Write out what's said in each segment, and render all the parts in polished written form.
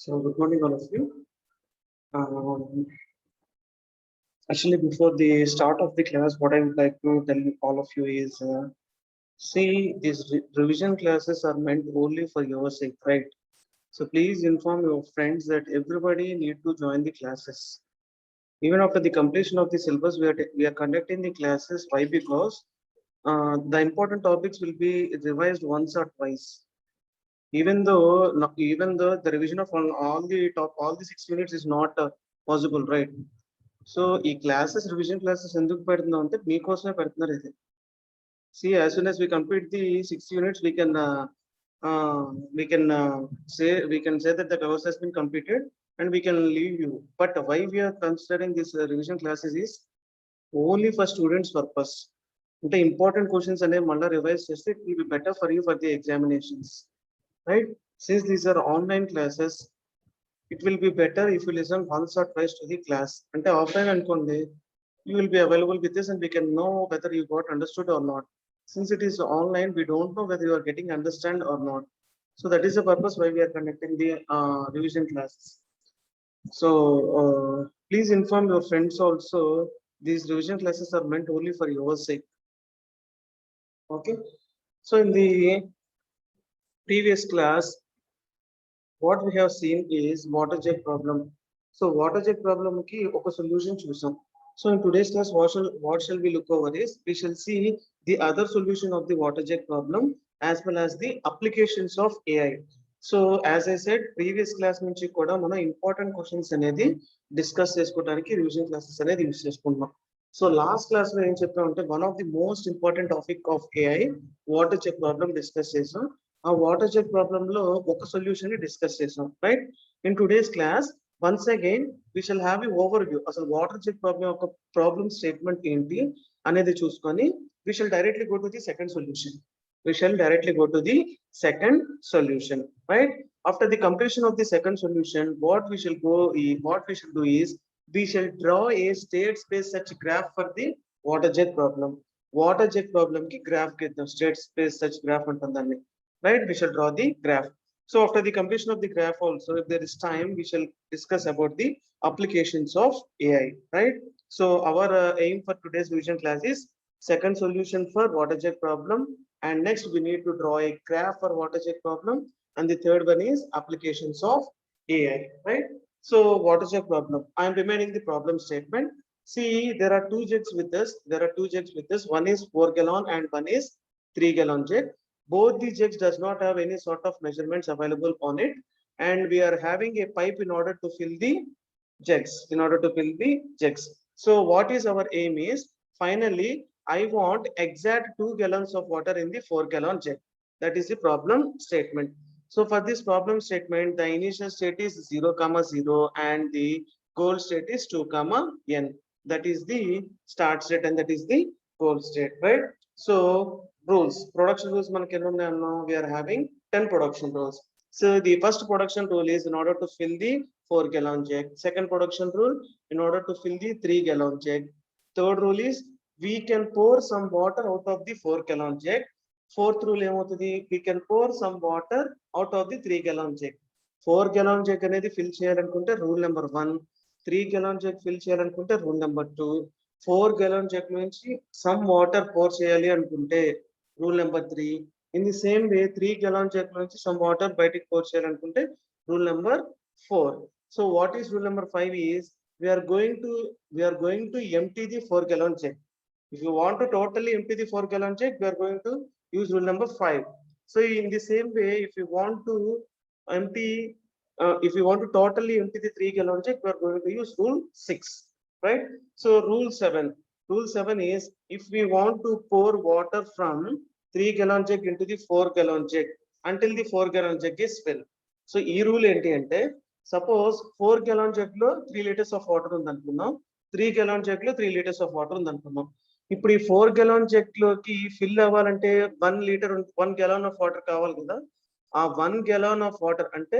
So good morning, all of you. Actually, before the start of the class, what I would like to tell all of you is, see, these revision classes are meant only for your sake, right? So please inform your friends that everybody need to join the classes. Even after the completion of the syllabus, we are conducting the classes. Why? Because the important topics will be revised once or twice. Even though the revision of all the 6 units is not possible, right? So ఈ classes revision classes ఎందుకు పెడుతున్నాం అంటే మీకోసమే పెడుతున్నారు ఇది. See, as soon as we complete the 6 units, we can say that the course has been completed and we can leave you. But why we are considering this revision classes is only for students purpose. అంటే important questions అనేవి మళ్ళీ revise చేస్తే it will be better for you for the examinations, right? Since these are online classes, it will be better if you listen once or twice to the class. అంటే offline అనుకోండి, you will be available with this and we can know whether you got understood or not. Since it is online, we don't know whether you are getting understand or not. So that is the purpose why we are conducting the revision classes. So please inform your friends also. These revision classes are meant only for your sake. Okay. So in the previous class, what we have seen is water jet problem. So water jet problem ki oka solution chusam. So in today's class, what shall we look over is, we shall see the other solution of the water jet problem as well as the applications of AI. So as I said, previous class nunchi kuda mana important questions anedi discuss chesukodaniki revision classes anedi use chesukunnam. So last class lo em cheppamante one of the most important topic of AI water jet problem discuss chesam. ఆ water jet problem లో ఒక solution ని discuss చేసాం, right? In today's class once again we shall have a overview. అసలు water jet problem యొక్క problem statement ఏంటి అనేది చూసుకొని we shall directly go to the second solution. Right? After the completion of the second solution, what we shall do is we shall draw a state space such graph for the water jet problem. Water jet problem ki graph gidam, state space such graph antandani. Right? We shall draw the graph. So after the completion of the graph also, if there is time, we shall discuss about the applications of AI, right? So our aim for today's revision class is second solution for water jet problem, and next we need to draw a graph for water jet problem, and the third one is applications of AI, right? So water jet problem, I am remaining the problem statement. See, there are two jets with this. One is 4 gallon and one is 3 gallon jet. Both the jugs does not have any sort of measurements available on it, and we are having a pipe in order to fill the jugs. So what is our aim is, finally I want exact 2 gallons of water in the 4 gallon jug. That is the problem statement. So for this problem statement, the initial state is 0, and the goal state is 2, n. That is the start state and that is the goal state, right? So rules, production rules manaki enni unnayano, we are having 10 production rules. So the first production rule is in order to fill the 4 gallon jug. Second production rule, in order to fill the 3 gallon jug. Third rule is we can pour some water out of the 4 gallon jug. Fourth rule emotudi, we can pour some water out of the 3 gallon jug. 4 gallon jug anedi fill cheyalanunte rule number 1, 3 gallon jug fill cheyalanunte rule number 2, 4 gallon jug nunchi some water pour cheyali anukunte rule number 3. In the same way, 3 gallon jug nunchi some water baitik pour cheyalanunte rule number 4. So what is rule number 5 is, we are going to empty the 4 gallon jug. If you want to totally empty the 4 gallon jug, we are going to use rule number 5. So in the same way, if you want to totally empty the 3 gallon jug, we are going to use rule 6, right? So rule 7 is, if we want to pour water from 3 gallon jug into the 4 gallon jug until the 4 gallon jug is filled. So ee rule enti ante, suppose 4 gallon jug lo 3 liters of water undi anukunnam, 3 gallon jug lo 3 liters of water undi anukunnam. ఇప్పుడు ఈ 4 gallon jug లోకి fill అవ్వాలంటే 1 gallon of water కావాలి కదా. ఆ 1 gallon of water అంటే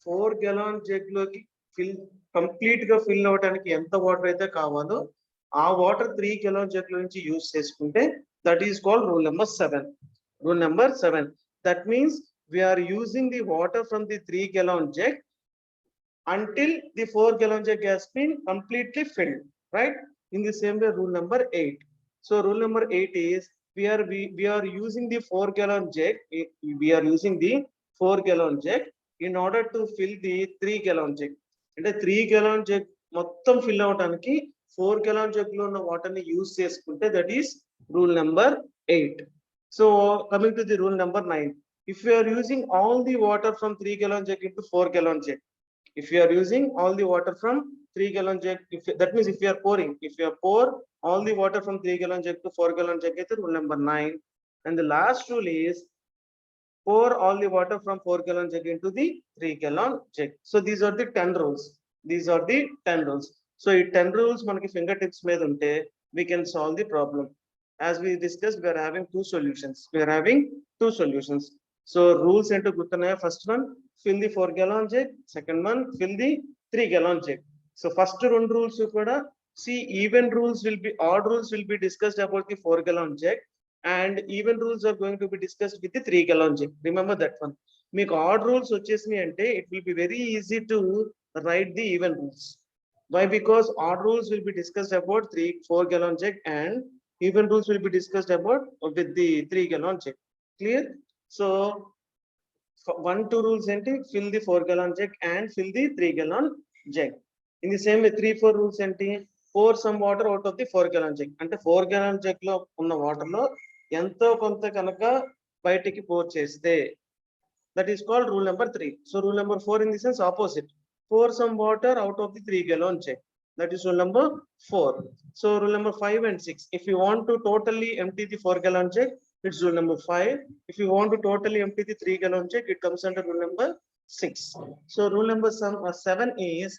4 gallon jug లోకి complete గా ఫిల్ అవ్వడానికి ఎంత వాటర్ అయితే కావాలో ఆ వాటర్ 3 gallon jug నుంచి యూజ్ చేసుకుంటే that is called rule number 7. That means we are using the water from the 3 gallon jug until the 4 gallon jug has been completely filled, right? In the same way, rule number 8. So rule number 8 is we are using the 4 gallon jug. We are using the 4 gallon jug in order to fill the 3 gallon jug. And the 3 gallon jug మొత్తం fill అవడానికి 4 gallon jug లో ఉన్న water ని use చేసుకుంటే that is rule number 8. So coming to the rule number 9. If you are using all the water from 3 gallon jug into 4 gallon jug, if you are using all the water from 3 gallon jug, that means if you are pouring, if you are pour all the water from 3 gallon jug to 4 gallon jug, it's rule number 9. And the last rule is pour all the water from 4 gallon jug into the 3 gallon jug. So these are the 10 rules. These are the 10 rules. So ఈ 10 rules మనకి fingertips మీద ఉంటే we can solve the problem. As we discussed, we are having two solutions. We are having two solutions. So rules ఏంటో గుర్తున్నాయా? First one, fill the 4 gallon jug. Second one, fill the 3 gallon jug. So first రెండు rules కూడా see even rules will be, odd rules will be discussed about the 4 gallon jug, and even rules are going to be discussed with the 3 gallon jug. Remember that one. మీకు odd rules వచ్చేసినాయి అంటే it will be very easy to write the even rules. Why? Because odd rules will be discussed about 4 gallon jug and even rules will be discussed about with the 3 gallon jug. Clear? So 1, 2 rules enti fill the 4 gallon jug and fill the 3 gallon jug. In the same way, 3, 4 rules enti pour some water out of the 4 gallon jug. అంటే 4 gallon jug లో ఉన్న water లో ఎంతో కొంత కనుక బయటికి pour చేస్తే, that is called rule number 3. So rule number 4 in the sense opposite. Pour some water out of the 3 gallon jug. That is rule number 4. So rule number 5 and 6. If you want to totally empty the 4 gallon jug, it's rule number 5. If you want to totally empty the 3 gallon jug, it comes under rule number 6. So rule number 7 is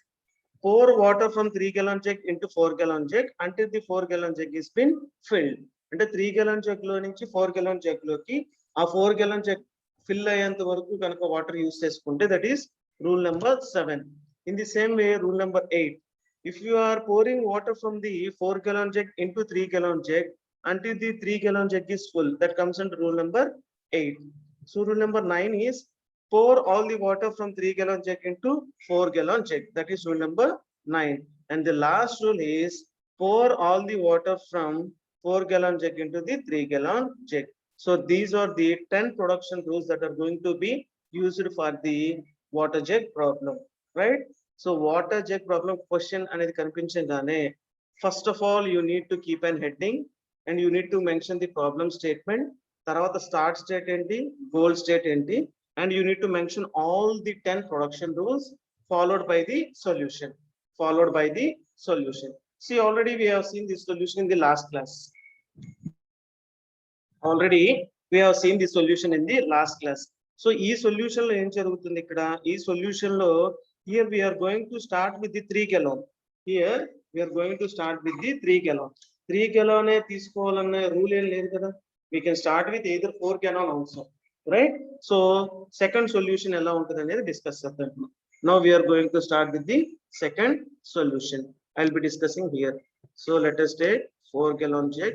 pour water from 3 gallon jug into 4 gallon jug until the 4 gallon jug is been filled. అంటే 3 gallon jug లో నుంచి 4 gallon jug లోకి ఆ 4 gallon jug fill అయ్యేంత వరకు కనుక water use చేసుకుంటే that is rule number 7. In the same way, rule number 8. If you are pouring water from the 4 gallon jug into 3 gallon jug until the 3 gallon jug is full, that comes under rule number 8. So rule number 9 is pour all the water from 3 gallon jug into 4 gallon jug. That is rule number 9. And the last rule is pour all the water from 4 gallon jug into the 3 gallon jug. So these are the 10 production rules that are going to be used for the water jug problem, right? So water jug problem question అనేది కనిపించగానే first of all you need to keep an heading and you need to mention the problem statement. తర్వాత start state ఏంటి, goal state ఏంటి, and you need to mention all the 10 production rules followed by the solution. See, already we have seen this solution in the last class. Already we have seen the solution in the last class. So ఈ solution లో ఏం జరుగుతుంది ఇక్కడ? ఈ solution లో here we are going to start with the 3 gallon. Here we are going to start with the 3 gallon. 3 gallon ఏ తీసుకోవాలన్న rule ఏం లేదు కదా. We can start with either 4 gallon also, right? So second solution ఎలా ఉంటుంది అనేది discuss చేద్దాం. Now we are going to start with the second solution. I'll be discussing here. So let us take 4 gallon jug.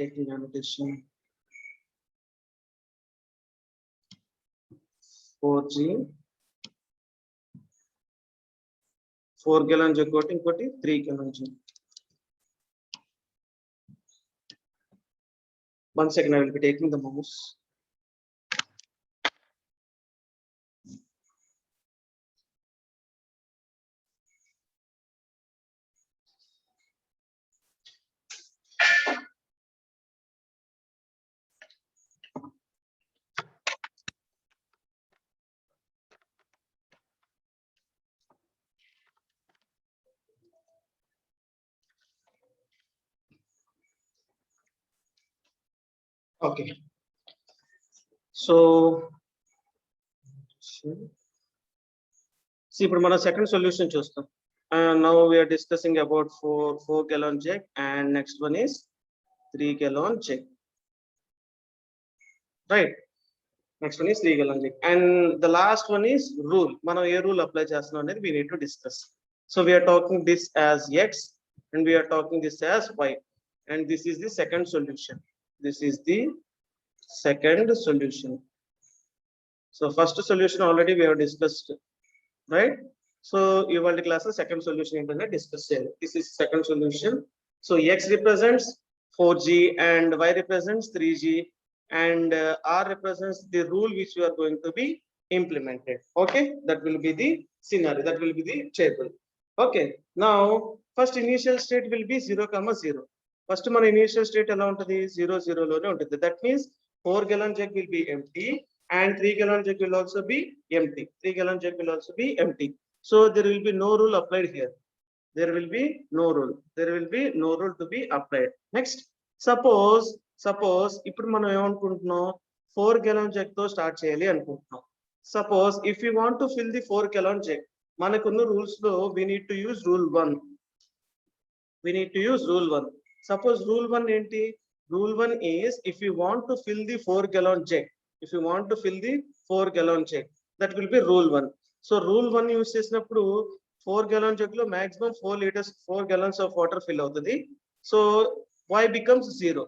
Taking annotation 4G 4 gallon jug ఇంకోటి 3 gallon jug. One second, I will be taking the mouse. Okay. So see, ఇప్పుడు మన second solution చూస్తాం. Now we are discussing about 4 gallon jug, and next one is 3 gallon jug, right? Next one is 3 gallon jug, and the last one is rule. మనం ఏ rule apply చేస్తున్నాం అనేది we need to discuss. So we are talking this as x and we are talking this as y, and this is the second solution. This is the second solution. So first solution already we have discussed, right? So ఇవాళ class second solution ఏంటంటే discuss చేయాలి. This is second solution. So x represents 4g and y represents 3g and r represents the rule which we are going to be implemented. Okay, that will be the scenario, that will be the table. Okay, now first initial state will be 0, 0. First మన initial state ఎలా ఉంటుంది 0, 0 లోనే ఉంటుంది. That means 4 gallon jug will be empty and 3 gallon jug will also be empty. 3 gallon jug will also be empty. So there will be no rule applied here. There will be no rule. There will be no rule to be applied. Next, suppose ఇప్పుడు మనం ఏమనుకుంటున్నాం 4 gallon jug తో start చేయాలి అనుకుంటున్నాం. Suppose if we want to fill the 4 gallon jug, మనకున్న rules లో we need to use rule 1. We need to use rule 1. Suppose rule 1 ఏంటి? Rule 1 is if you want to fill the 4 gallon jug, if you want to fill the 4 gallon jug, that will be rule 1. So rule 1 use చేసినప్పుడు 4 gallon jug లో maximum 4 liters 4 gallons of water fill అవుతుంది. So y becomes 0.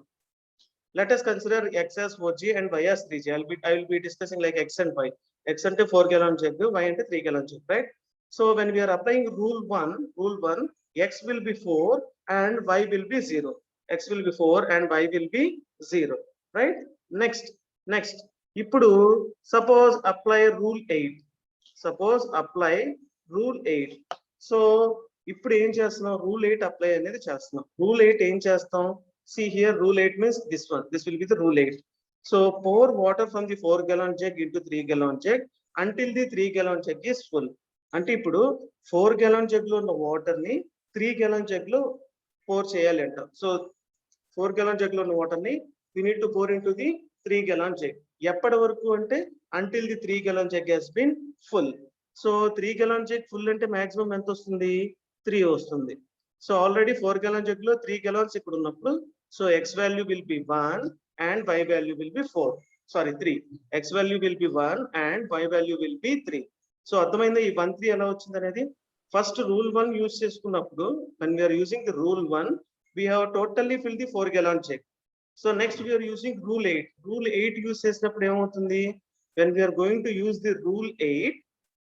Let us consider x as 4g and y as 3g. I will be discussing like x and y. X ante 4 gallon jug, y ante 3 gallon jug, right? So when we are applying rule 1, x will be 4 and y will be 0. X will be 4 and y will be 0, right? Next. ఇప్పుడు suppose apply rule 8. Suppose apply rule 8. So ఇప్పుడు ఏం చేస్తున్నాం? Rule 8 apply అనేది చేస్తున్నాం. Rule 8 ఏం చేస్తాం? See here, rule 8 means this one. This will be the rule 8. So pour water from the 4 gallon jug into 3 gallon jug until the 3 gallon jug is full. అంటే ఇప్పుడు 4 gallon jug లో ఉన్న water ని 3 gallon jug లో pour చేయాలి అంట. So 4 gallon jug లో ఉన్న వాటర్ ని we need to pour into the 3 gallon jug. ఎప్పటి వరకు అంటే until the 3 gallon jug has been full. So 3 gallon jug full అంటే maximum ఎంత వస్తుంది? 3 వస్తుంది. So already 4 gallon jug లో 3 gallons ఇక్కడ ఉన్నప్పుడు so x value will be 1 and y value will be 4. Sorry, 3. X value will be 1 and y value will be 3. So అర్థమైందా ఈ 1 3 ఎలా వచ్చింది అనేది? ఫస్ట్ రూల్ 1 యూస్ చేసుకున్నప్పుడు when we are using the rule 1, we have totally filled the 4 gallon jug. So next we are using rule 8. Rule 8 use చేసినప్పుడు ఏమవుతుంది? When we are going to use the rule 8,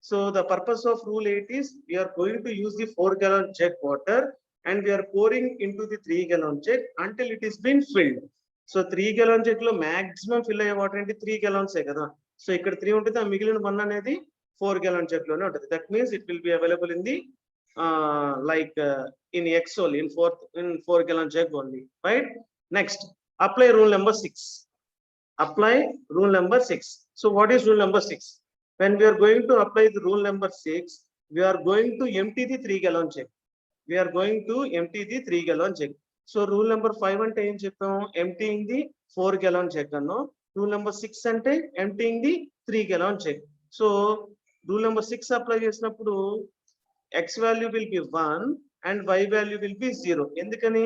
so the purpose of rule 8 is we are going to use the 4 gallon jug water and we are pouring into the 3 gallon jug until it is been filled. So 3 gallon jug లో maximum fill అయ్యే water అంటే 3 gallons కదా. So ఇక్కడ 3 ఉంటుంది, ఆ మిగిలిన 1 అనేది 4 gallon jug లోనే ఉంటుంది. That means it will be available in the in x only, in 4 gallon jug only, right? Next, apply rule number 6. Apply rule number 6. So what is rule number 6? When we are going to apply the rule number 6, we are going to empty the 3 gallon jug. We are going to empty the 3 gallon jug. So rule number 5 అంటే ఏం చెప్పాం? Emptying the 4 gallon jug అన్నో. Rule number 6 అంటే emptying the 3 gallon jug. So rule number 6 apply చేసినప్పుడు x value will be 1 and y value will be 0. ఎందుకని?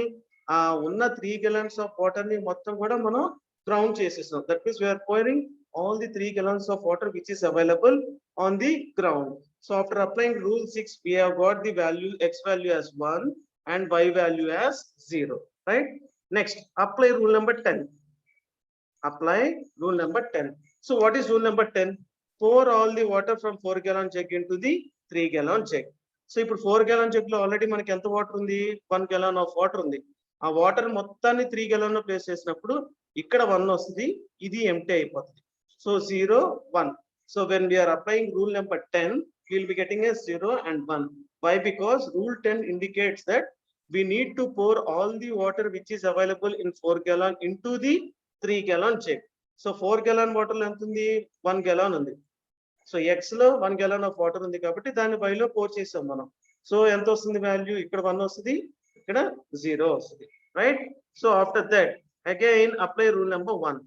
ఆ ఉన్న 3 gallons of water ని మొత్తం కూడా మనం ground చేసేస్తాం. That means we are pouring all the 3 gallons of water which is available on the ground. So after applying rule 6, we have got the value x value as 1 and y value as 0, right? Next, apply rule number 10. Apply rule number 10. So what is rule number 10? Pour all the water from 4 gallon jug into the 3 gallon jug. So ఇప్పుడు 4 gallon jug లో already మనకి ఎంత water ఉంది? 1 gallon of water ఉంది. ఆ water మొత్తాన్ని 3 gallon లో place చేసినప్పుడు ఇక్కడ 1 వస్తుంది, ఇది ఎంప్టీ అయిపోతుంది. So 0 1. So when we are applying rule number 10, we will be getting a 0 and 1. Why? Because rule 10 indicates that we need to pour all the water which is available in 4 gallon into the 3 gallon jug. So 4 gallon water ఎంత ఉంది? 1 gallon ఉంది. So x లో 1 gallon of water ఉంది కాబట్టి దాన్ని y లో pour చేసాం మనం. సో ఎంత వస్తుంది వాల్యూ? ఇక్కడ 1 వస్తుంది, ఇక్కడ 0 వస్తుంది, right? So after that again apply rule number 1.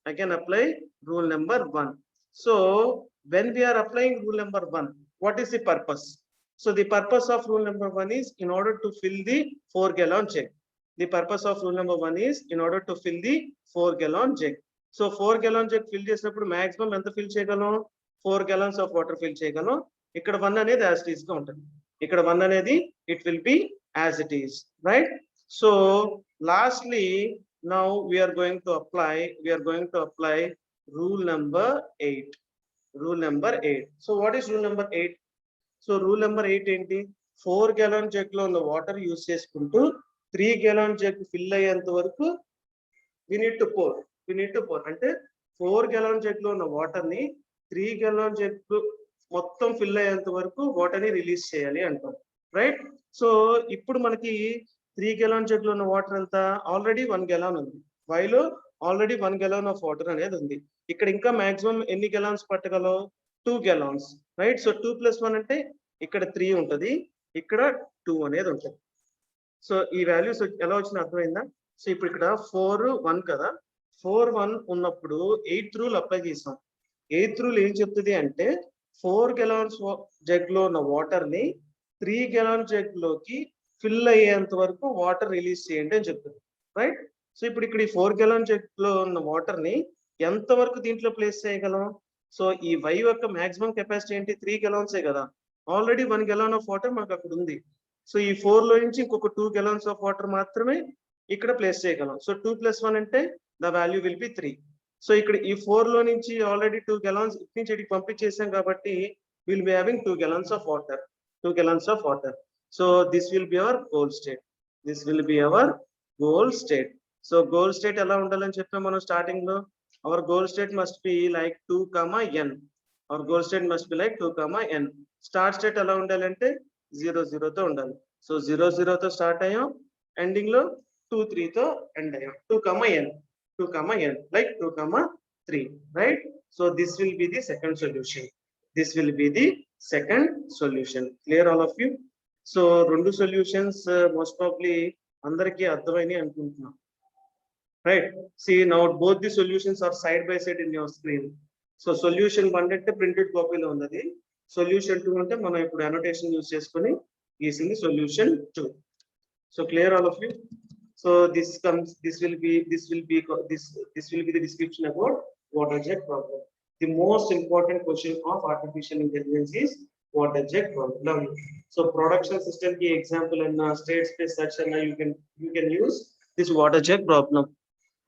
Again apply rule number 1. So when we are applying rule number 1, what is the purpose? So the purpose of rule number 1 is in order to fill the 4 gallon jug. The purpose of rule number 1 is in order to fill the 4 gallon jug. So 4 gallon jug fill చేసినప్పుడు maximum ఎంత fill చేయగలం? 4 gallons of water fill చేయగలం. ఇక్కడ 1 అనేది as it is గా ఉంటుంది. ఇక్కడ 1 అనేది it will be as it is, right? So lastly now we are going to apply rule number 8. Rule number 8. So what is rule number 8? So rule number 8 ఏంటి, 4 gallon jug లో ఉన్న water use చేసుకుంటూ 3 gallon jug fill అయ్యేంత వరకు we need to pour అంటే 4 gallon jug లో ఉన్న water ని 3 gallon jug మొత్తం ఫిల్ అయ్యేంత వరకు వాటర్ ని రిలీజ్ చేయాలి అంటాం, రైట్. సో ఇప్పుడు మనకి 3 gallon jug లో ఉన్న వాటర్ అంతా ఆల్రెడీ 1 gallon ఉంది, వైలో ఆల్రెడీ 1 gallon ఆఫ్ వాటర్ అనేది ఉంది. ఇక్కడ ఇంకా మాక్సిమం ఎన్ని గెలాన్స్ పట్టగలం, 2 gallons, రైట్. సో 2 + 1 అంటే ఇక్కడ 3 ఉంటది, ఇక్కడ 2 అనేది ఉంటుంది. సో ఈ వాల్యూస్ ఎలా వచ్చినా అర్థమైందా. సో ఇప్పుడు ఇక్కడ 4-1 కదా, 4-1 ఉన్నప్పుడు 8th రూల్ అప్లై చేసాం. 8th రూల్ ఏం చెప్తుంది అంటే 4 gallons జగ్ లో ఉన్న వాటర్ ని 3 gallon జగ్ లోకి ఫిల్ అయ్యేంత వరకు వాటర్ రిలీజ్ చేయండి అని చెప్తుంది, రైట్. సో ఇప్పుడు ఇక్కడ ఈ 4 gallon జగ్ లో ఉన్న వాటర్ ని ఎంత వరకు దీంట్లో ప్లేస్ చేయగలం. సో ఈ వై యొక్క మాక్సిమం కెపాసిటీ ఏంటి, 3 gallons కదా, ఆల్రెడీ 1 gallon ఆఫ్ వాటర్ మనకు అక్కడ ఉంది. సో ఈ 4 లో నుంచి ఇంకొక 2 gallons ఆఫ్ వాటర్ మాత్రమే ఇక్కడ ప్లేస్ చేయగలం. సో 2 + 1 అంటే the value will be 3. So ఇక్కడ ఈ 4 లో నుంచి ఆల్రెడీ 2 gallons ఇటు నుంచి ఇటు పంపించేసాం కాబట్టి will be having 2 gallons of water, 2 gallons of water. So this will be our goal state, this will be our goal state. So goal state ఎలా ఉండాలని చెప్పాం మనం స్టార్టింగ్ లో, hour goal state must be like 2, n. Hour goal state must be like 2, n. Start state ఎలా ఉండాలంటే 0-0 తో ఉండాలి. So 0-0 తో స్టార్ట్ అయ్యాం, ఎండింగ్ లో 2-3 తో ఎండ్ అయ్యాం. 2, n like 2, 3, right. So this will be the second solution, this will be the second solution. Clear all of you. So రెండు solutions most probably అందరికీ అర్థమైనవి అనుకుంటున్నాం, right. See now both the solutions are side by side in your screen. So solution 1 అంటే printed copy లో ఉన్నది, solution 2 అంటే మనం ఇప్పుడు annotation use చేసుకొని గీసింది solution 2. So clear all of you. So this will be the description about water jet problem. The most important question of artificial intelligence is water jet problem. So production system ki example and state space search and you can use this water jet problem,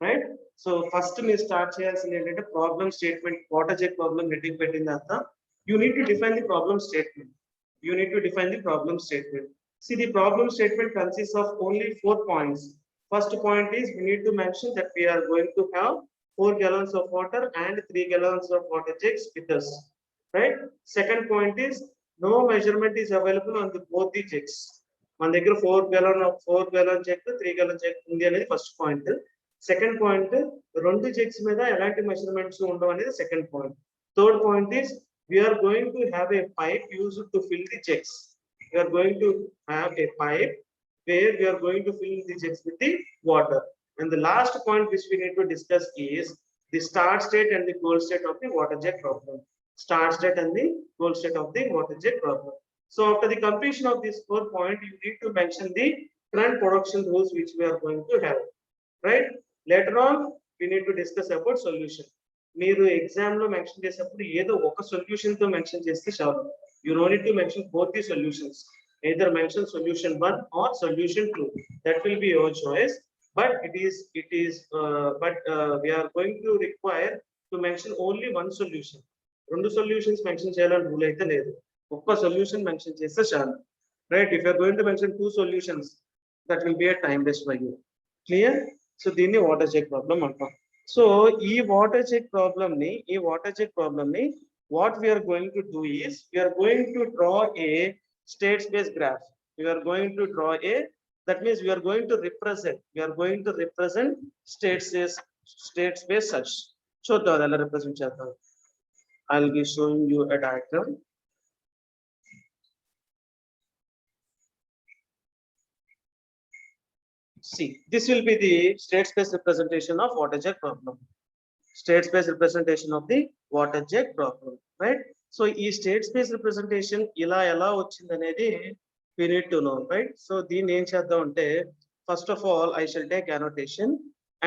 right. So first me start cheyalsindi entante problem statement. Water jet problem heading pettin tarvata you need to define the problem statement. See, the problem statement consists of only 4 points. First point is we need to mention that we are going to have 4 gallons of water and 3 gallons of water jugs with us, right. Second point is no measurement is available on both the jugs. మన దగ్గర 4 gallon jug 3 gallon jug ఉంది అనేది first point. Second point రెండు jugs మీద ఎలాంటి measurements ఉండవు అనేది second point. Third point is we are going to have a pipe used to fill the jugs. We are going to have a pipe where we are going to fill the jugs with the water. And the last point which we need to discuss is the start state and the goal state of the water jet problem. Start state and the goal state of the water jet problem. So after the completion of this 4 point, you need to mention the current production rules which we are going to have, right. Later on we need to discuss about solution. మీరు exam లో mention చేసేటప్పుడు ఏదో ఒక solution తో mention చేస్తే చాలు. You no need to mention both the solutions. Either mention solution 1 or solution 2. That will be your choice. But we are going to require to mention only one solution. Two solutions mention cheyalani rule aithe ledhu. Okka solution mention cheste chalu, right. If you are going to mention 2 solutions, that will be a time waste for you. Clear. So దీన్ని water check problem అంటాం. So ఈ water check problem ని what we are going to do is we are going to draw a state space graph. That means we are going to represent state space such. చూద్దాం ఎలా represent చేద్దాం. I'll be showing you a diagram. See, this will be the state space representation of water jet problem. State space representation of the water jet problem, right. So ee state space representation ila ela ochindi anedi we need to know, right. So దీన్ని ఏం చేద్దాం అంటే first of all I shall take annotation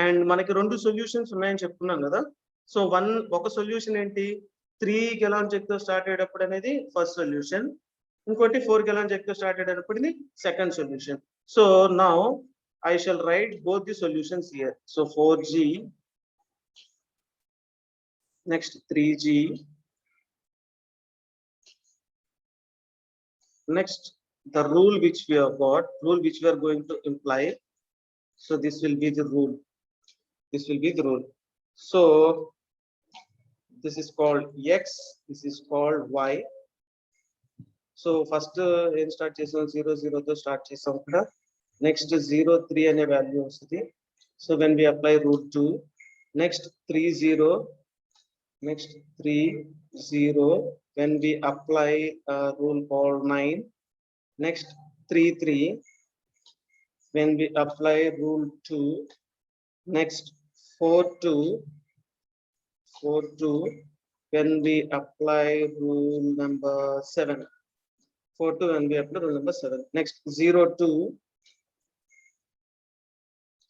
and మనకి రెండు solutions ఉన్నాయని చెప్పుకున్నాం కదా. So ఒక solution ఏంటి, 3 gallon jug తో స్టార్ట్ అయ్యేటప్పుడు అనేది ఫస్ట్ సొల్యూషన్, ఇంకోటి 4 gallon jug తో స్టార్ట్ అయ్యేటప్పుడు ఇది second solution. So now I shall write both the solutions here. So 4G, next 3G, next the rule which we have got, rule which we are going to imply. So this will be the rule. This will be the rule. So this is called X, this is called Y. So first start chesam 0 0 to start chesam kada. Next 0 3 ane value vastadi. So when we apply root 2, next 3 0, next 3 0, when we apply rule called 9, next 3 3, when we apply rule 2, next 4 2, 4 2, when we apply rule number 7, 4 2, when we apply rule number 7, next 0 2,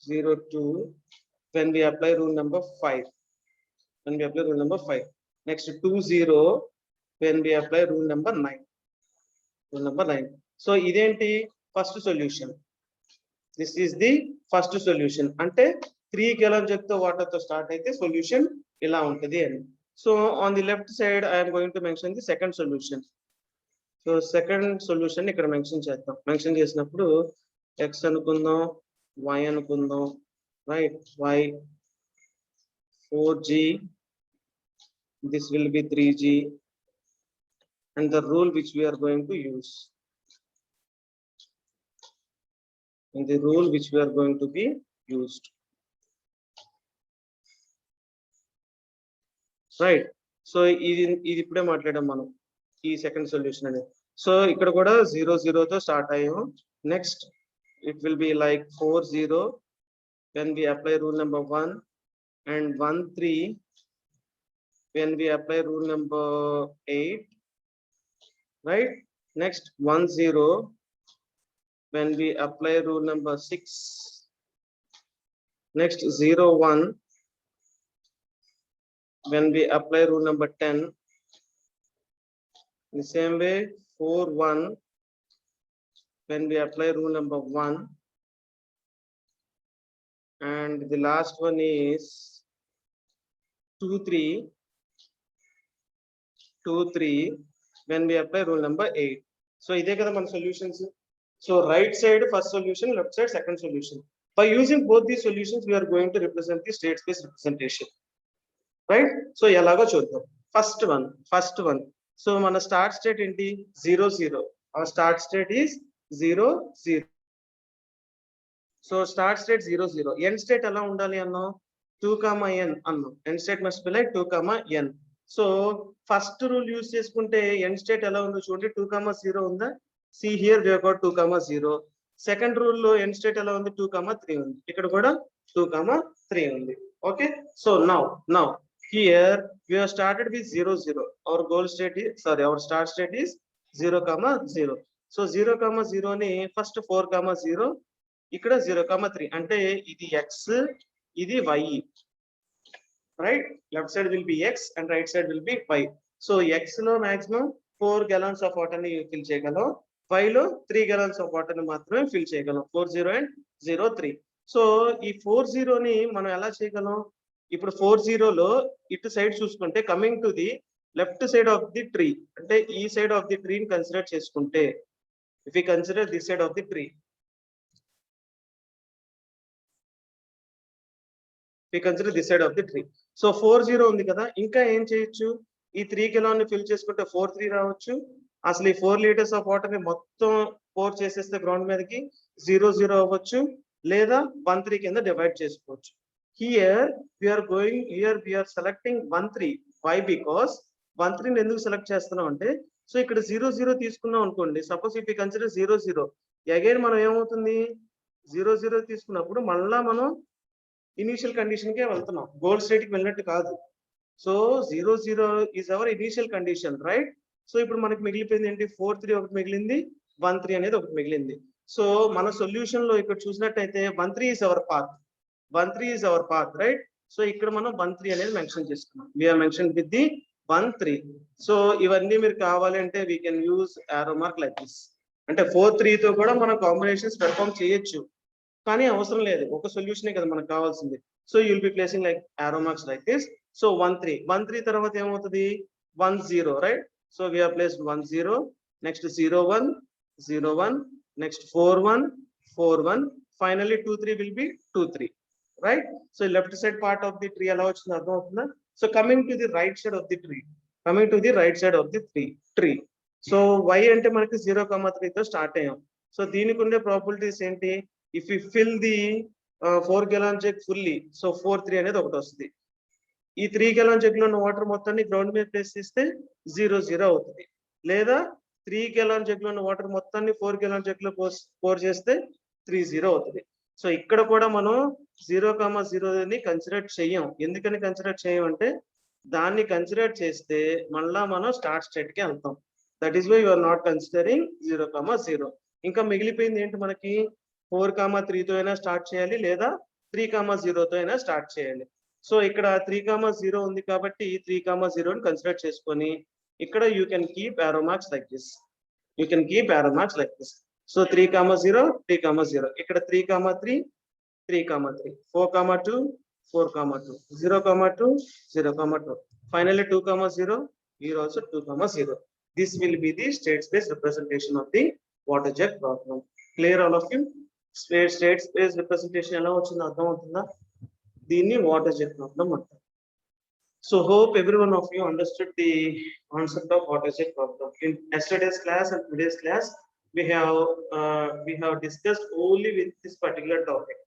0 2, when we apply rule number 5, when we apply rule number 5, next 2 0, when we apply rule number 9, rule number 9. So identi first solution. This is the first solution. Ante 3 gallon jug to water to start aithe solution ila untadi ani. So on the left side I am going to mention the second solution. So second solution ikkada mention cheddam. Mention chesinappudu x anukundam, y anukundam, right? Y 4G, this will be 3G, and the rule which we are going to use. And the rule which we are going to be used. Right. So ఇది ఇప్పుడే మాట్లాడాం మనం ఈ second solution అనేది. So ఇక్కడ కూడా 0 0 తో start అయ్యాం. Next it will be like 4 0 when we apply rule number 1, and 1 3 when we apply rule number 8, right? Next 1 0 when we apply rule number 6, next 0 1 when we apply rule number 10, in the same way 4 1 when we apply rule number 1, and the last one is 2 3 when we apply rule number 8. So ide kada man solutions. So right side first solution, left side second solution. By using both these solutions we are going to represent the state space representation, right? So elaga chuddam. First one, so mana start state enti 0 0. Our start state is 0 0. So start state 0 0. End state ela undali anno 2 n anno. End state must be like 2 n. So first rule use cheskunte end state ela undo chudandi 2 0 unda. See here we have got 2 0. Second rule lo end state ela undi 2 3 undi. Ikkada kuda 2 3 undi. Okay. So now here we have started with 0 0. Our goal state is, sorry, our start state is 0 0. So 0 0 ni first 4 0, ikkada 0 3. Ante idi x, idi y, right? Left side will be x and right side will be y. So x lo maximum 4 gallons of water ni fill cheyagalam, y lo 3 gallons of water ni maatrame fill cheyagalam. 4 0 and 0 3. So ee 4 0 ni మనం ఎలా చేయగలం? ఇప్పుడు 4 0 లో ఇటు side చూసుకుంటే coming to the left side of the tree, అంటే ఈ side of the ట్రీని కన్సిడర్ చేసుకుంటే, if we consider this side of the tree, we consider this side of the tree. So 4 0 ఉంది కదా, ఇంకా ఏం చేయొచ్చు? ఈ 3 కిలోని ఫిల్ చేసుకుంటే 4 3 రావచ్చు. అసలు ఈ 4 liters ఆఫ్ వాటర్ ని మొత్తం పోర్ చేసేస్తే గ్రౌండ్ మీదకి 0 0 అవ్వచ్చు, లేదా 1 3 కింద డివైడ్ చేసుకోవచ్చు. Here we are selecting 1 3. Why? Because 1 3 ని ఎందుకు సెలెక్ట్ చేస్తున్నాం అంటే, సో ఇక్కడ 0 0 తీసుకున్నాం అనుకోండి, suppose if we consider 0 0, again మనం ఏమవుతుంది, 0 0 తీసుకున్నప్పుడు మళ్ళా మనం ఇనిషియల్ కండిషన్ కే వెళ్తున్నాం, గోల్ స్టేట్ కి వెళ్ళినట్టు కాదు. So 0 0 is our initial condition, right? So ఇప్పుడు మనకి మిగిలిపోయింది ఏంటి? 4 3 ఒకటి మిగిలింది, 1 3 అనేది ఒకటి మిగిలింది. సో మన సొల్యూషన్ లో ఇక్కడ చూసినట్టయితే 1 3 is our path, 1 3 is our path, right? So ఇక్కడ మనం 1 3 అనేది మెన్షన్ చేసుకున్నాం. We have mention with the 1 3. So ఇవన్నీ మీరు కావాలంటే we can use arrow mark like this. అంటే 4 3 తో కూడా మనం కాంబినేషన్స్ పెర్ఫార్మ్ చేయొచ్చు. కానీ అవసరం లేదు, ఒక సొల్యూషనే కదా మనకు కావాల్సింది. So you'll be placing like arrow marks like this. So 1 3 తర్వాత ఏమవుతుంది 1 0, right? So we have placed 1 0, next 0 1 0 1, next 4 1 4 1, finally 2 3 will be 2 3, right? So left side part of the tree ఎలా వచ్చింది అర్థం అవుతుందా? So coming to the right side of the tree, tree. So y అంటే మనకి 0,3 తో start అయ్యాం. So దీనికి ఉండే ప్రాబిలిటీస్ ఏంటి? If you fill the 4 gallon jug fully, so 4 3 అనేది ఒకటి వస్తుంది. ఈ 3 gallon jug లో ఉన్న వాటర్ మొత్తాన్ని గ్రౌండ్ మీద ప్లేస్ చేస్తే 0 0 అవుతుంది. లేదా 3 gallon jug లో ఉన్న వాటర్ మొత్తాన్ని 4 gallon jug లో పోర్ చేస్తే 3 0 అవుతుంది. సో ఇక్కడ కూడా మనం 0,0ని కన్సిడర్ చెయ్యం. ఎందుకని కన్సిడర్ చేయం అంటే దాన్ని కన్సిడర్ చేస్తే మళ్ళా మనం స్టార్ట్ స్టేట్ కి వెళ్తాం. That is why you are not considering 0,0. ఇంకా మిగిలిపోయింది ఏంటి మనకి 4,3 తో అయినా స్టార్ట్ చేయాలి, లేదా 3,0 తో అయినా స్టార్ట్ చేయాలి. సో ఇక్కడ 3,0 ఉంది కాబట్టి 3,0ని కన్సిడర్ చేసుకొని ఇక్కడ you can keep arrow marks like this. So 3,0 3,0, ఇక్కడ 3,3 3,3, 4,2 4,2, 0,2 0,2, finally 2,0, here also 2,0. This will be the state space representation of the water jet problem. Clear all of you? State space representation ఎలా వచ్చిందో అర్థం అవుతుందా? దీన్ని water jet problem అంటారు. So hope every one of you understood the concept of water jet problem. In yesterday's class and today's class, we have discussed only with this particular topic.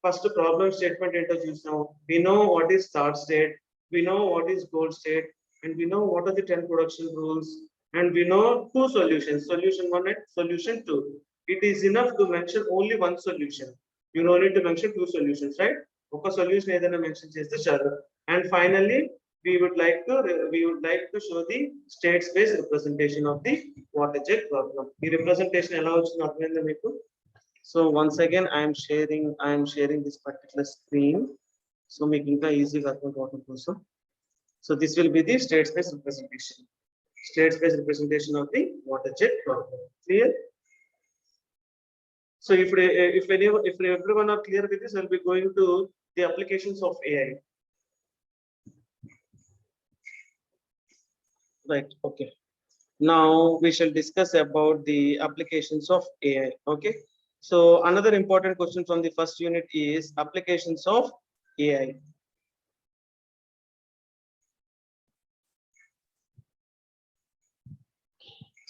First problem statement ఏంటో చూసాం. We know what is start state, we know what is goal state, and we know what are the 10 production rules, and we know two solutions, solution 1 and solution 2. It is enough to mention only one solution. You don't need to mention two solutions, right? ఒక solution ఏదైనా mention చేస్తే చాలు. And finally we would like to show the state space representation of the water jet problem. ఈ representation ఎలా వచ్చిందో అర్థమైందా మీకు? So once again I am sharing this particular screen, so మీకు ఇంకా ఈజీగా అర్థం కావడం కోసం. So this will be the state space representation of the water jet problem. Clear? So if everyone are clear with this, I'll be going to the applications of AI. Right, okay. Now we shall discuss about the applications of AI. Okay, so another important question from the first unit is applications of AI.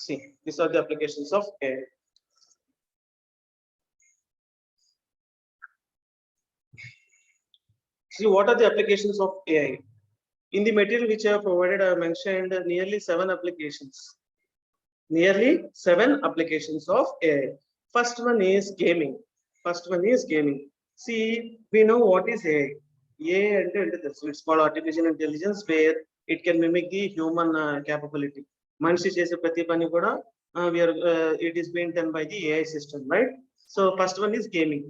See, these are the applications of AI. See, what are the applications of AI? In the material which I have provided, I have mentioned nearly 7 applications. Of AI. First one is gaming. See, we know what is AI. AI it's called artificial intelligence, where it can mimic the human capability. Manishi chese prati pani kuda it is being done by the AI system, right? So first one is gaming.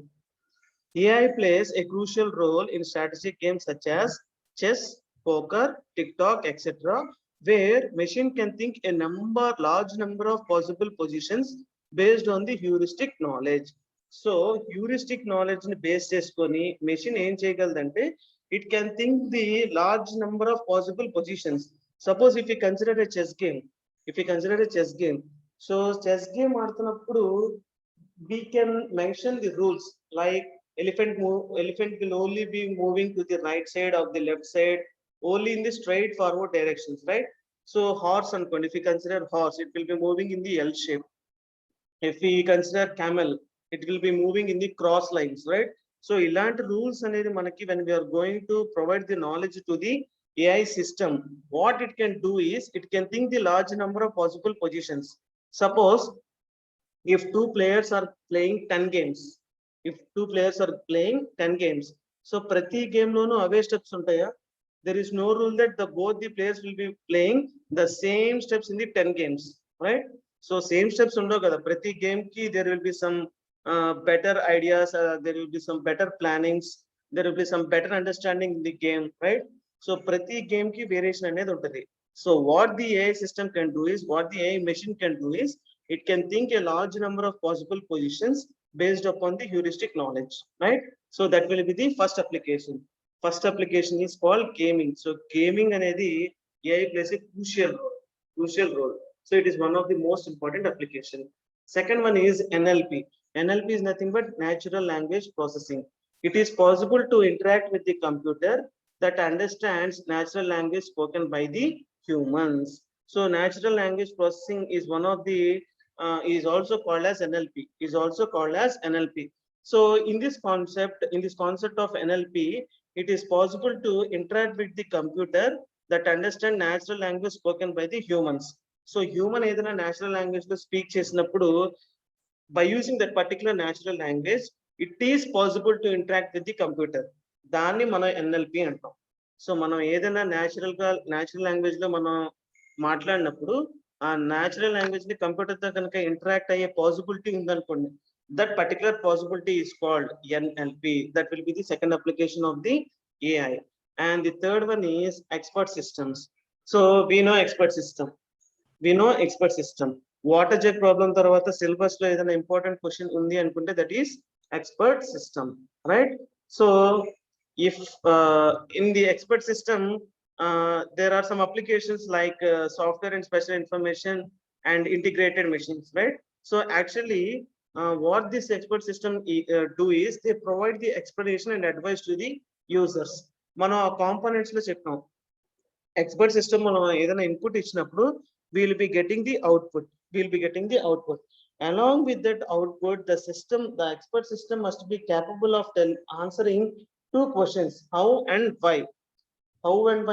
AI plays a crucial role in strategic games such as chess, poker, TikTok, etc., where machine can think a large number of possible positions based on the heuristic knowledge. So heuristic knowledge ni base cheskoni machine em cheyagalante, it can think the large number of possible positions. Suppose if you consider a chess game, so chess game ఆడుతున్నప్పుడు we can mention the rules like elephant will only be moving to the right side or the left side, only in the straight forward directions, right? So horse and if we consider horse, it will be moving in the L shape. If we consider camel, it will be moving in the cross lines, right? So ilanti rules anedi manaki when we are going to provide the knowledge to the AI system, what it can do is it can think the large number of possible positions. Suppose if two players are playing 10 games, so prati game lono ave steps untaya. There is no rule that both the players will be playing the same steps in the 10 games, right? So same steps undo kada, prati game ki there will be some better ideas, there will be some better plannings, there will be some better understanding in the game, right? So prati game ki variation anedi untadi. So what the AI system can do is, what the AI machine can do is, it can think a large number of possible positions based upon the heuristic knowledge, right? So that will be the first application. First application is called gaming. So gaming anedi AI plays a crucial role. So it is one of the most important application. Second one is NLP. NLP is nothing but natural language processing. It is possible to interact with the computer that understands natural language spoken by the humans. So natural language processing is one of the is also called as NLP. Is also called as NLP. So in this concept of NLP, it is possible to interact with the computer that understand natural language spoken by the humans. So human ఏదైనా natural language లో speak చేసినప్పుడు by using that particular natural language, it is possible to interact with the computer. దాన్ని మనం NLP అంటాం. So మనం ఏదైనా natural language లో మనం మాట్లాడినప్పుడు ఆ natural language ని కంప్యూటర్ తో కనుక ఇంటరాక్ట్ అయ్యే పాసిబిలిటీ ఉందనుకోండి, that particular possibility is called NLP. That will be the second application of the AI. And the third one is expert systems. So we know expert system. Water jet problem tarvata syllabus lo edana important question undi anukunte, that is expert system, right? So if in the expert system there are some applications like software and special information and integrated machines, right? So actually what this expert system do is they provide the explanation and advice to the users. మనం ఆ components లో చెప్పాం, expert system మనం ఏదైనా input ఇచ్చినప్పుడు we'll be getting the output. Along with that output, the expert system must be capable of answering two questions, how and why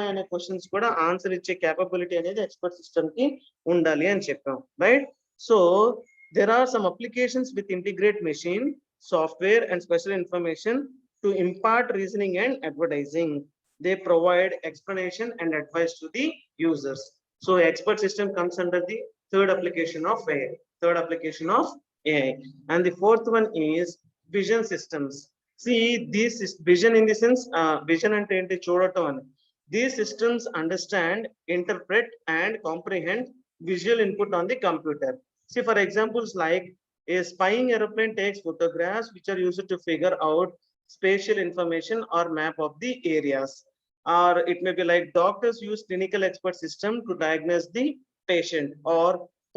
అనే questions కూడా answer ఇచ్చే capability అనేది expert system కి ఉండాలి అని చెప్పాం, right? So there are some applications with integrate machine, software and special information to impart reasoning and advertising. They provide explanation and advice to the users. So expert system comes under the third application of AI. And the fourth one is vision systems. See, this is vision in the sense vision ante enti చూడటం అని. These systems understand, interpret and comprehend visual input on the computer. See, for examples like a spying aeroplane takes photographs which are used to figure out spatial information or map of the areas. Or it may be like doctors use clinical expert system to diagnose the patient, or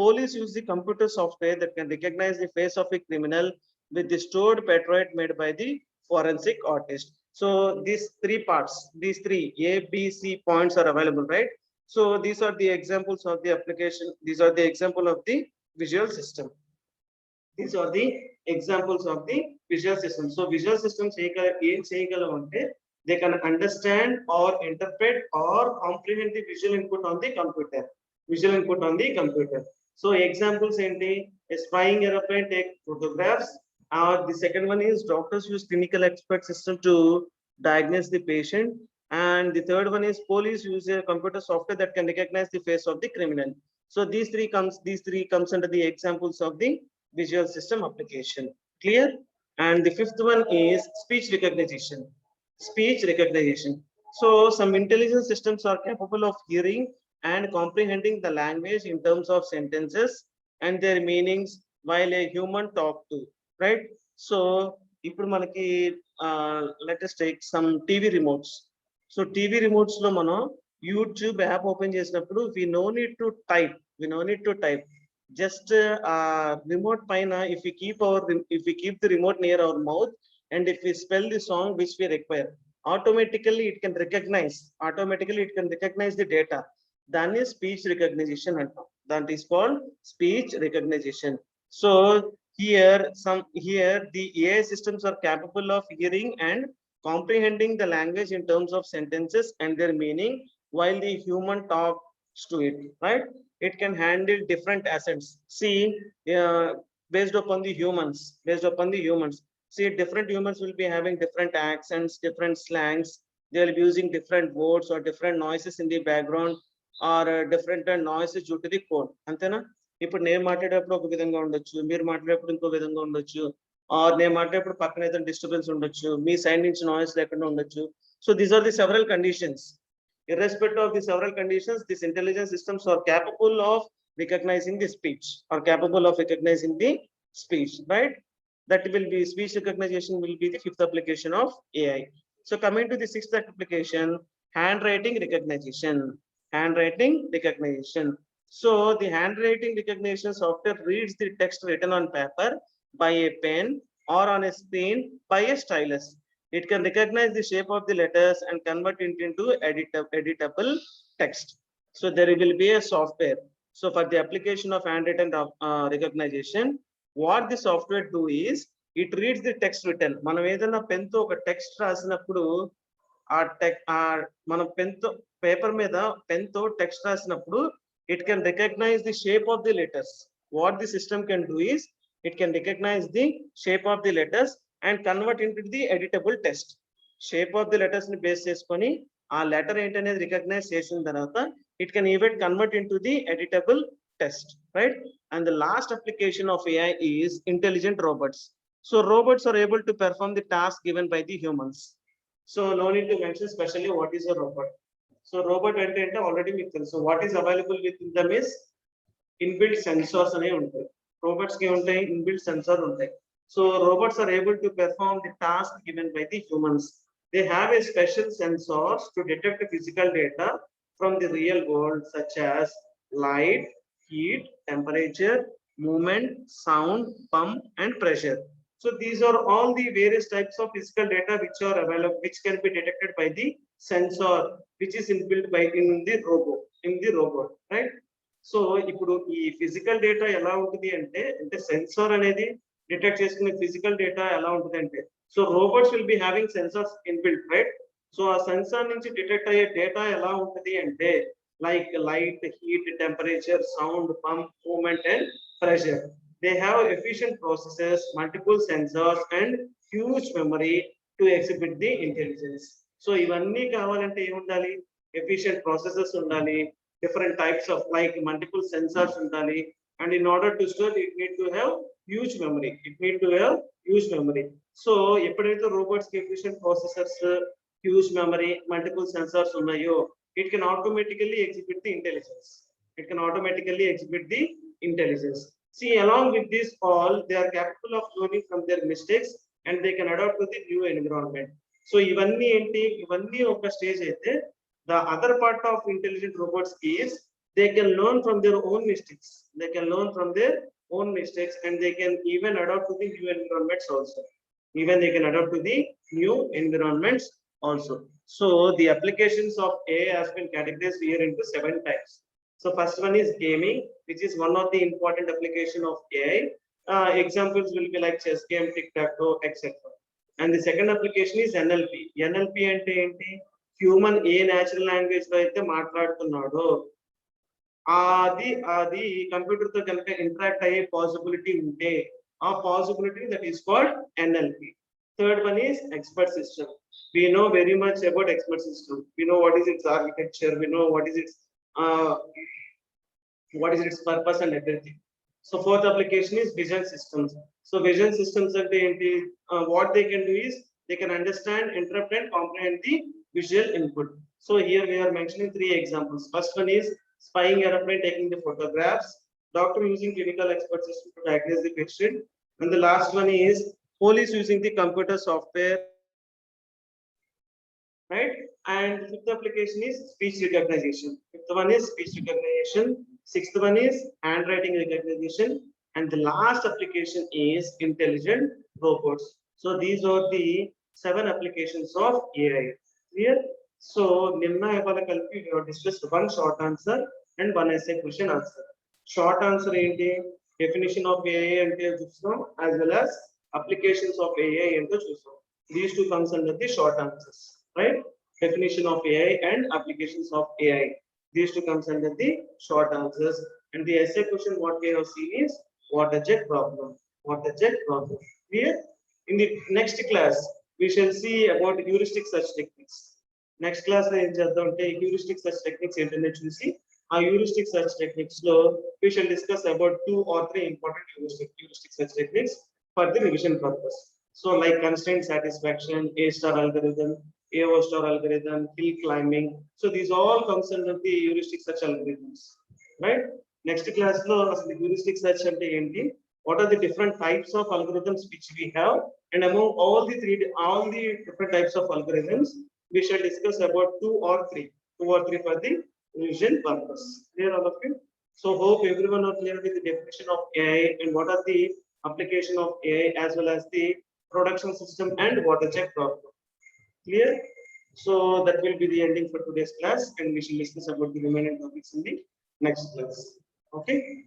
police use the computer software that can recognize the face of a criminal with the stored Polaroid made by the forensic artist. So these three parts, these three A, B, C points are available, right? So these are the examples of the application. These are the example of the visual system. These are the examples of the visual system. So visual systems ఏం చేయగలవు అంటే they can understand or interpret or comprehend the visual input on the computer. So examples enti, a spying aeroplane take photographs. The second one is doctors use clinical expert system to diagnose the patient. And the third one is police use a computer software that can recognize the face of the criminal. So these three comes under the examples of the visual system application. Clear? And the fifth one is speech recognition. So some intelligent systems are capable of hearing and comprehending the language in terms of sentences and their meanings while a human talk to, right? So ఇప్పుడు మనకి let us take some TV remotes. So TV remotes లో మనం YouTube app open చేసినప్పుడు we no need to type. Just remote paina, if we keep the remote near our mouth and if we spell the song which we require, automatically it can recognize the data. That is speech recognition. That is called speech recognition. So here the AI systems are capable of hearing and comprehending the language in terms of sentences and their meaning while the human talks to it, right? It can handle different accents. See, based upon the humans. See, different humans will be having different accents, different slangs. They will be using different words or different noises in the background, or different noises due to the code. Antena? ఇప్పుడు నేను మాట్లాడేటప్పుడు ఒక విధంగా ఉండొచ్చు, మీరు మాట్లాడేటప్పుడు ఇంకో విధంగా ఉండొచ్చు, ఆర్ నేను మాట్లాడేటప్పుడు పక్కన ఏదైనా డిస్టర్బెన్స్ ఉండొచ్చు, మీ సైడ్ నుంచి నాయిస్ లేకుండా ఉండొచ్చు. So these are the several conditions. Irrespective of the several conditions, these intelligent systems are capable of recognizing the speech, right? That will be speech recognition will be the fifth application of AI. So coming to the sixth application, handwriting recognition. Handwriting recognition. So the handwriting recognition software reads the text written on paper by a pen or on a screen by a stylus. It can recognize the shape of the letters and convert it into editable text. So there will be a software. So for the application of handwritten recognition, what the software do is it reads the text written. మనం ఏదైనా pen తో ఒక text రాసినప్పుడు మన pen తో paper మీద pen తో text రాసినప్పుడు it can recognize the shape of the letters. What the system can do is it can recognize the shape of the letters and convert into the editable text. Shape of the letters ni base చేసుకొని ఆ letter ఏంటనేది recognise చేసిన తర్వాత it can even convert into the editable text, right? And the last application of AI is intelligent robots. So robots are able to perform the task given by the humans. So no need to mention specially what is a robot. So robot అంటే already మీకు తెలుసు. So what is available within them is inbuilt sensors అనేవి ఉంటాయి. Robots కి ఉంటాయి inbuilt sensor ఉంటాయి. So robots are able to perform the task given by the humans. They have a special sensors to detect physical data from the real world, such as light, heat, temperature, movement, sound, pump, and pressure. So these are all the various types of physical data which are available, which can be detected by the sensor, which is inbuilt by in the robot, right? So ఇప్పుడు ఈ physical data ఎలా ఉంటుంది అంటే censor అనేది detect చేసుకునే physical data ఎలా ఉంటుంది అంటే so robots will be having sensors inbuilt, right? So ఆ సెన్సార్ నుంచి డిటెక్ట్ అయ్యే డేటా ఎలా ఉంటుంది అంటే like light, heat, temperature, sound, pump, movement, and pressure. They have efficient processors, multiple sensors, and huge memory to exhibit the intelligence. So ఇవన్నీ కావాలంటే ఏముండాలి? Efficient processors ఉండాలి, different types of like multiple sensors ఉండాలి, and in order to store it need to have huge memory. So ఎప్పుడైతే robots కి efficient processors, huge memory, multiple sensors ఉన్నాయో it can automatically exhibit the intelligence. See, along with this all, they are capable of learning from their mistakes and they can adapt to the new environment. So ivanni oka stage aithe, the other part of intelligent robots is they can learn from their own mistakes. And they can even adapt to the new environments also. So the applications of AI has been categorized here into 7 types. So first one is gaming, which is one of the important application of AI. Examples will be like chess game, tic-tac-toe, etc. And the second application is NLP. NLP ante enti human A natural language లో అయితే మాట్లాడుతున్నాడో అది computer తో కనుక interact అయ్యే possibility ఉంటే ఆ possibility that is called NLP. Third one is expert system. We know very much about expert system. We know what is its architecture. We know what is its purpose and everything. So fourth application is vision systems. So vision systems are what they can do is they can understand, interpret, and comprehend the visual input. So here we are mentioning 3 examples. First one is spying airplane taking the photographs, doctor using clinical expert system to diagnose the patient, and the last one is police using the computer software, right? And fifth application is speech recognition. Fifth one is speech recognition. Sixth one is handwriting recognition, and the last application is intelligent robots. So these are the 7 applications of AI. Clear? So nimna evala kalpi we have discussed one short answer and one essay question answer. Short answer enti definition of AI ante chusam, as well as applications of AI ante chusam. These two comes under the short answers, right? Definition of AI and applications of AI. These two comes under the short answers. And the essay question what we have seen is water-jet problem. Clear? In the next class, we shall see about heuristic search techniques. Next class lo em cheddam ante heuristic search techniques ఏంటనే చూసి ఆ heuristic search techniques లో we shall discuss about 2 or 3 important heuristic search techniques for the revision purpose. So like constraint satisfaction, A-star algorithm, AO star algorithm, hill climbing. So these all comes under the heuristic search algorithms, right? Next class lo asalu heuristic search ante enti, what are the different types of algorithms which we have, and among all the different types of algorithms, we shall discuss about two or three for the revision purpose. Clear all of you? So hope everyone are clear with the definition of AI and what are the application of AI as well as the production system and water check problem. Clear? So that will be the ending for today's class, and we shall discuss about the remaining topics in the next class. Okay.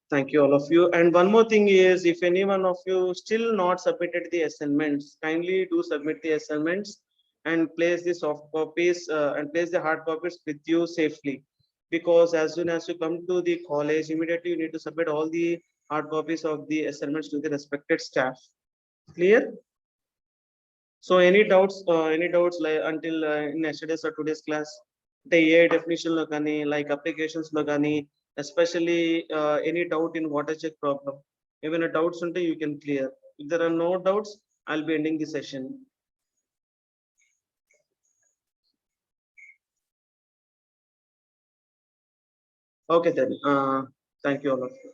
Thank you, all of you. And one more thing is, if any one of you still not submitted the assignments, kindly do submit the assignments and place the soft copies and place the hard copies with you safely. Because as soon as you come to the college, immediately you need to submit all the hard copies of the assignments to the respected staff. Clear? So any doubts like until in yesterday's or today's class, the AI definition lo gaani, like applications lo gaani, especially any doubt in water check problem. Even a doubts until you can clear. If there are no doubts, I'll be ending the session. Okay then. Thank you all of you.